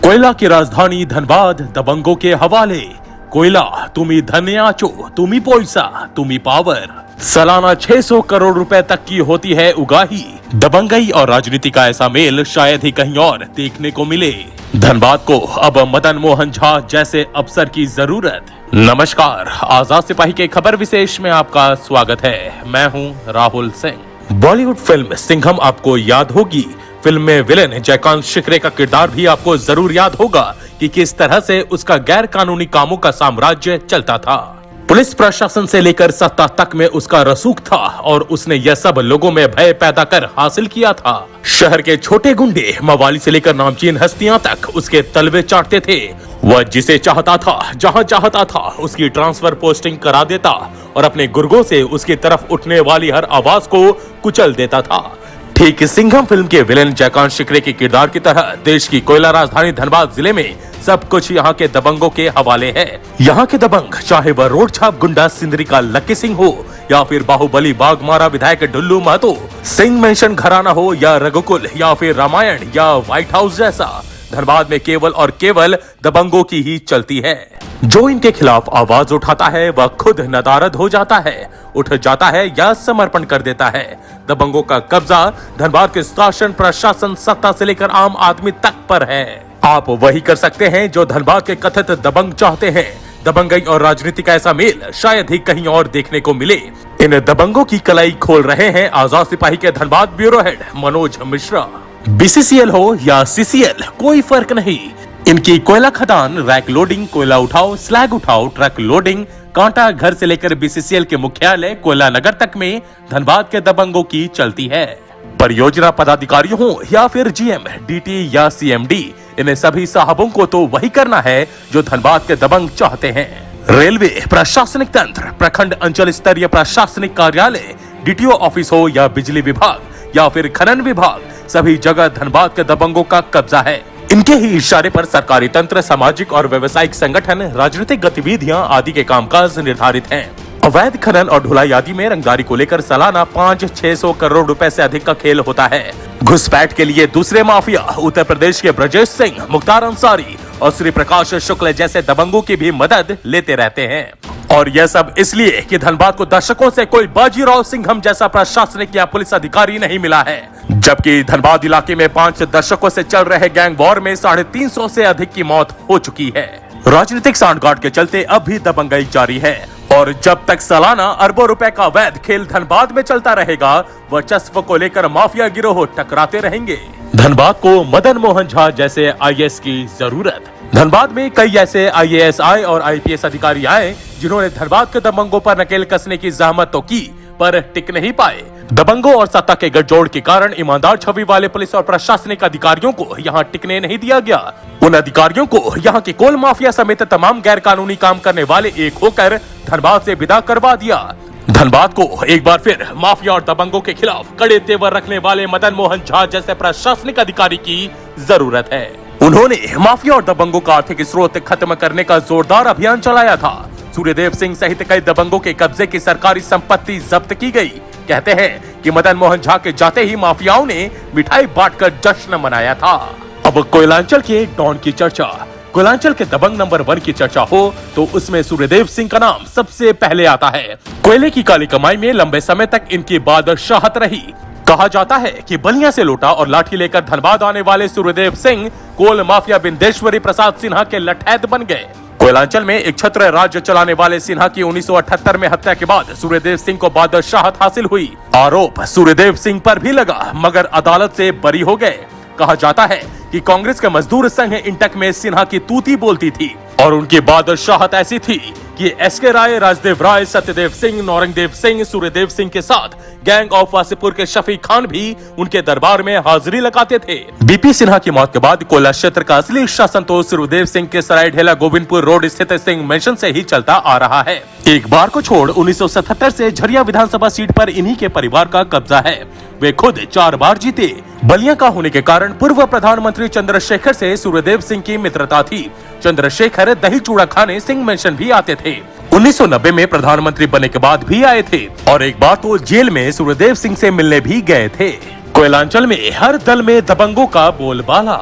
कोयला की राजधानी धनबाद दबंगों के हवाले। कोयला तुम्ही धन्याचो, तुम्ही पैसा, तुम्ही पावर। सालाना 600 करोड़ रुपए तक की होती है उगाही। दबंगई और राजनीति का ऐसा मेल शायद ही कहीं और देखने को मिले। धनबाद को अब मदन मोहन झा जैसे अफसर की जरूरत। नमस्कार, आजाद सिपाही के खबर विशेष में आपका स्वागत है। मैं हूं राहुल सिंह। बॉलीवुड फिल्म सिंघम आपको याद होगी। फिल्म में विलेन जयकांत शिकरे का किरदार भी आपको जरूर याद होगा कि किस तरह से उसका गैर कानूनी कामों का साम्राज्य चलता था। पुलिस प्रशासन से लेकर सत्ता तक में उसका रसूख था और उसने यह सब लोगों में भय पैदा कर हासिल किया था। शहर के छोटे गुंडे, मवाली से लेकर नामचीन हस्तियां तक उसके तलवे चाटते थे। वह जिसे चाहता था, जहां चाहता था, उसकी ट्रांसफर पोस्टिंग करा देता और अपने गुर्गों से उसकी तरफ उठने वाली हर आवाज को कुचल देता था। ठीक सिंघम फिल्म के विलेन जयकांत शिकरे के किरदार की तरह देश की कोयला राजधानी धनबाद जिले में सब कुछ यहाँ के दबंगों के हवाले है। यहाँ के दबंग, चाहे वह रोड छाप गुंडा सिंदरी का लक्की सिंह हो या फिर बाहुबली बाघमारा विधायक ढुल्लू महतो, सिंह मेंशन घराना हो या रघुकुल या फिर रामायण या व्हाइट हाउस जैसा, धनबाद में केवल और केवल दबंगों की ही चलती है। जो इनके खिलाफ आवाज उठाता है वह खुद नदारद हो जाता है, उठ जाता है या समर्पण कर देता है। दबंगों का कब्जा धनबाद के शासन, प्रशासन, सत्ता से लेकर आम आदमी तक पर है। आप वही कर सकते हैं जो धनबाद के कथित दबंग चाहते हैं। दबंगई और राजनीति का ऐसा मेल शायद ही कहीं और देखने को मिले। इन दबंगों की कलाई खोल रहे हैं आजाद सिपाही के Dhanbad bureau head Manoj Mishra. BCCL हो या सीसीएल, कोई फर्क नहीं। इनकी कोयला खदान, रैक लोडिंग, कोयला उठाओ, स्लैग उठाओ, ट्रक लोडिंग, कांटा घर से लेकर बीसीसीएल के मुख्यालय कोयला नगर तक में धनबाद के दबंगों की चलती है। परियोजना पदाधिकारी हो या फिर जीएम, डीटी या सीएमडी, इन्हें सभी साहबों को तो वही करना है जो धनबाद के दबंग चाहते हैं। रेलवे, प्रशासनिक तंत्र, प्रखंड अंचल स्तरीय प्रशासनिक कार्यालय, डीटीओ ऑफिस हो या बिजली विभाग या फिर खनन विभाग, सभी जगह धनबाद के दबंगों का कब्जा है। इनके ही इशारे पर सरकारी तंत्र, सामाजिक और व्यवसायिक संगठन, राजनीतिक गतिविधियां आदि के कामकाज निर्धारित हैं। अवैध खनन और ढुलाई आदि में रंगदारी को लेकर सालाना 500-600 करोड़ रुपए से अधिक का खेल होता है। घुसपैठ के लिए दूसरे माफिया उत्तर प्रदेश के ब्रजेश सिंह, मुख्तार अंसारी और श्री प्रकाश शुक्ल जैसे दबंगों की भी मदद लेते रहते हैं। और यह सब इसलिए कि धनबाद को दशकों से कोई बाजीराव सिंघम जैसा प्रशासनिक या पुलिस अधिकारी नहीं मिला है, जबकि धनबाद इलाके में 5 दशकों से चल रहे गैंग वॉर में 350 से अधिक की मौत हो चुकी है। राजनीतिक सांठगांठ के चलते अब भी दबंगई जारी है और जब तक सालाना अरबों रुपए का वैध खेल धनबाद में चलता रहेगा, वर्चस्व को लेकर माफिया गिरोह टकराते रहेंगे। धनबाद को मदन मोहन झा जैसे आईएएस की जरूरत। धनबाद में कई ऐसे आईएएस आए और आईपीएस अधिकारी आए जिन्होंने धनबाद के दबंगों पर नकेल कसने की जहमत तो की पर टिक नहीं पाए। दबंगों और सत्ता के गठजोड़ के कारण ईमानदार छवि वाले पुलिस और प्रशासनिक अधिकारियों को यहाँ टिकने नहीं दिया गया। उन अधिकारियों को यहाँ की कोल माफिया समेत तमाम गैर कानूनी काम करने वाले एक होकर धनबाद से विदा करवा दिया। धनबाद को एक बार फिर माफिया और दबंगों के खिलाफ कड़े तेवर रखने वाले मदन मोहन झा जैसे प्रशासनिक अधिकारी की जरूरत है। उन्होंने माफिया और दबंगों का आर्थिक स्रोत खत्म करने का जोरदार अभियान चलाया था। सूर्यदेव सिंह सहित कई दबंगों के कब्जे की सरकारी संपत्ति जब्त की गई। कहते हैं कि मदन मोहन झा के जाते ही माफियाओं ने मिठाई बांटकर जश्न मनाया था। अब कोयलांचल के डॉन की चर्चा, कोयलांचल के दबंग नंबर 1 की चर्चा हो तो उसमें सूर्यदेव सिंह का नाम सबसे पहले आता है। कोयले की काली कमाई में लंबे समय तक इनकी बादशाहत रही। कहा जाता है कि बलिया से लोटा और लाठी लेकर धनबाद आने वाले सूर्यदेव सिंह कोल माफिया बिंदेश्वरी प्रसाद सिन्हा के लठैत बन गए। कोयलांचल में एक छत्र राज्य चलाने वाले सिन्हा की 1978 में हत्या के बाद सूर्यदेव सिंह को बादशाहत हासिल हुई। आरोप सूर्यदेव सिंह पर भी लगा मगर अदालत से बरी हो गए। कहा जाता है कि कांग्रेस के मजदूर संघ इंटक में सिन्हा की तूती बोलती थी और उनकी बादशाहत ऐसी थी कि एसके राय, राजदेव राय, सत्यदेव सिंह, नौरंगदेव सिंह, सूर्यदेव सिंह के साथ गैंग ऑफ वासेपुर के शफीक खान भी उनके दरबार में हाजिरी लगाते थे। बीपी सिन्हा की मौत के बाद कोयला क्षेत्र का असली शासन तो सूर्यदेव सिंह के सराय ढेला गोविंदपुर रोड स्थित सिंह मेंशन से ही चलता आ रहा है। एक बार को छोड़ 1977 से झरिया विधानसभा सीट पर इन्हीं के परिवार का कब्जा है। वे खुद 4 बार जीते। बलिया का होने के कारण पूर्व प्रधानमंत्री चंद्रशेखर से सूर्यदेव सिंह की मित्रता थी। चंद्रशेखर दही चूड़ा खाने सिंह मेंशन भी आते थे। 1990 में प्रधानमंत्री बनने के बाद भी आए थे और एक बार तो जेल में सूर्यदेव सिंह से मिलने भी गए थे। कोयलांचल में हर दल में दबंगों का बोलबाला।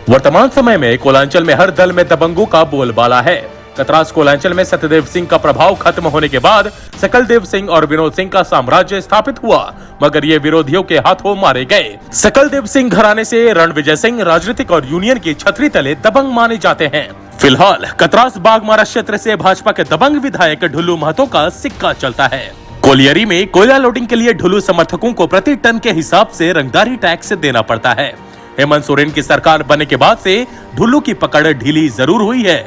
वर्तमान समय में कोयलांचल में हर दल में दबंगों का बोलबाला है। कतरास कोयलांचल में सत्यदेव सिंह का प्रभाव खत्म होने के बाद सकलदेव सिंह और विनोद सिंह का साम्राज्य स्थापित हुआ, मगर ये विरोधियों के हाथों मारे गए। सकलदेव सिंह घराने से रणविजय सिंह राजनीतिक और यूनियन की छतरी तले दबंग माने जाते हैं। फिलहाल कतरास बागमारा क्षेत्र से भाजपा के दबंग विधायक ढुल्लू महतो का सिक्का चलता है। कोलियरी में कोयला लोडिंग के लिए ढुल्लू समर्थकों को प्रति टन के हिसाब से रंगदारी टैक्स देना पड़ता है। हेमंत सोरेन की सरकार बनने के बाद से ढुल्लू की पकड़ ढीली जरूर हुई है।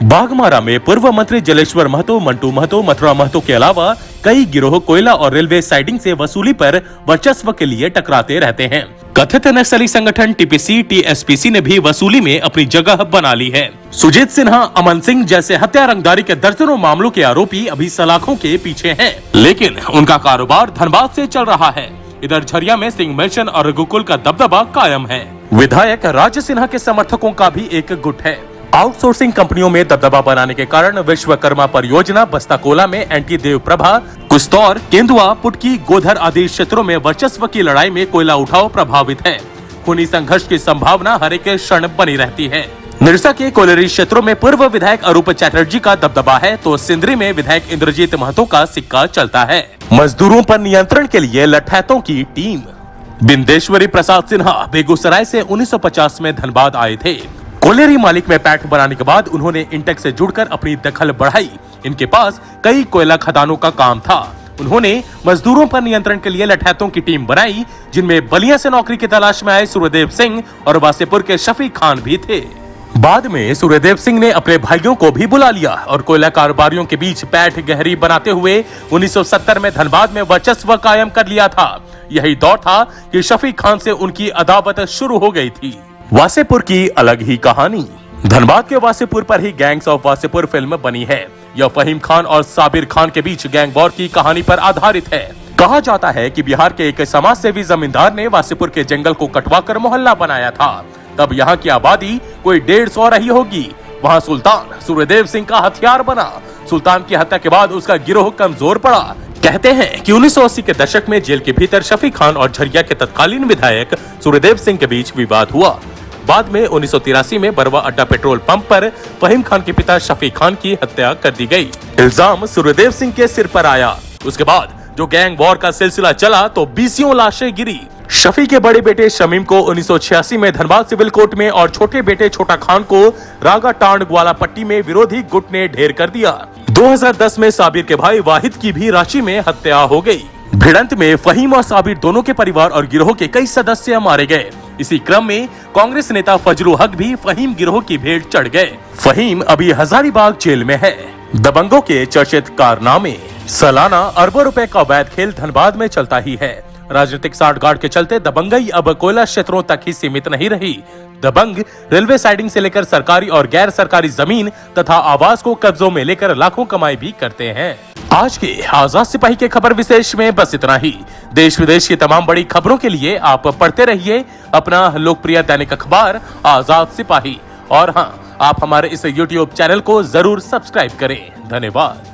बागमारा में पूर्व मंत्री जलेश्वर महतो, मंटू महतो, मथुरा महतो के अलावा कई गिरोह कोयला और रेलवे साइडिंग से वसूली पर वर्चस्व के लिए टकराते रहते हैं। कथित नक्सली संगठन टीपीसी, टीएसपीसी ने भी वसूली में अपनी जगह बना ली है। सुजीत सिन्हा, अमन सिंह जैसे हत्या रंगदारी के दर्जनों मामलों के आरोपी अभी सलाखों के पीछे हैं, लेकिन उनका कारोबार धनबाद से चल रहा है। इधर झरिया में सिंह मिशन और रघुकुल का दबदबा कायम है। विधायक राज सिन्हा के समर्थकों का भी एक गुट है। आउटसोर्सिंग कंपनियों में दबदबा बनाने के कारण विश्वकर्मा परियोजना, बस्ताकोला में एंटी देव प्रभा, कुस्तौर, केंदुआ, पुटकी, गोधर आदि क्षेत्रों में वर्चस्व की लड़ाई में कोयला उठाव प्रभावित है। खूनी संघर्ष की संभावना हर एक क्षण बनी रहती है। निरसा के कोयलरी क्षेत्रों में पूर्व विधायक अरूप चैटर्जी का दबदबा है, तो सिंदरी में विधायक इंद्रजीत महतो का सिक्का चलता है। मजदूरों पर नियंत्रण के लिए लठैतों की टीम। बिंदेश्वरी प्रसाद सिन्हा बेगूसराय से 1950 में धनबाद आए थे। कोयलेरी मालिक में पैठ बनाने के बाद उन्होंने इंटेक्स से जुड़कर अपनी दखल बढ़ाई। इनके पास कई कोयला खदानों का काम था। उन्होंने मजदूरों पर नियंत्रण के लिए लठैतों की टीम बनाई, जिनमें बलिया से नौकरी की तलाश में आए सूर्यदेव सिंह और वासेपुर के शफी खान भी थे। बाद में सूर्यदेव सिंह ने अपने भाइयों को भी बुला लिया और कोयला कारोबारियों के बीच पैठ गहरी बनाते हुए 1970 में धनबाद में वर्चस्व कायम कर लिया था। यही दौर था कि शफी खान से उनकी अदावत शुरू हो गई थी। वासेपुर की अलग ही कहानी। धनबाद के वासेपुर पर ही गैंग्स ऑफ वासेपुर फिल्म बनी है। यह फहीम खान और साबिर खान के बीच गैंग वॉर की कहानी पर आधारित है। कहा जाता है कि बिहार के एक समाज सेवी जमींदार ने वासेपुर के जंगल को कटवाकर मोहल्ला बनाया था। तब यहाँ की आबादी कोई 150 रही होगी। वहाँ सुल्तान सूर्यदेव सिंह का हथियार बना। सुल्तान की हत्या के बाद उसका गिरोह कमजोर पड़ा। कहते हैं कि 1980 के दशक में जेल के भीतर शफी खान और झरिया के तत्कालीन विधायक सूर्यदेव सिंह के बीच विवाद हुआ। बाद में 1983 में बरवा अड्डा पेट्रोल पंप पर फहीम खान के पिता शफी खान की हत्या कर दी गई। इल्जाम सूर्यदेव सिंह के सिर पर आया। उसके बाद जो गैंग वॉर का सिलसिला चला तो 20 लाशें गिरी। शफी के बड़े बेटे शमीम को 1986 में धनबाद सिविल कोर्ट में और छोटे बेटे छोटा खान को रागा टांड ग्वाला पट्टी में विरोधी गुट ने ढेर कर दिया। 2010 में साबिर के भाई वाहिद की भी रांची में हत्या हो गई। भिड़ंत में फहीम और साबिर दोनों के परिवार और गिरोह के कई सदस्य मारे गए। इसी क्रम में कांग्रेस नेता फजलू हक भी फहीम गिरोह की भेंट चढ़ गए। फहीम अभी हजारीबाग जेल में है। दबंगों के चर्चित कारनामे। सालाना अरबों रुपए का वैध खेल धनबाद में चलता ही है। राजनीतिक साठगांठ के चलते दबंगई अब कोयला क्षेत्रों तक ही सीमित नहीं रही। दबंग रेलवे साइडिंग से लेकर सरकारी और गैर सरकारी जमीन तथा आवास को कब्जों में लेकर लाखों कमाई भी करते हैं। आज के आजाद सिपाही के खबर विशेष में बस इतना ही। देश विदेश की तमाम बड़ी खबरों के लिए आप पढ़ते रहिए अपना लोकप्रिय दैनिक अखबार आजाद सिपाही। और हाँ, आप हमारे इस YouTube चैनल को जरूर सब्सक्राइब करें। धन्यवाद।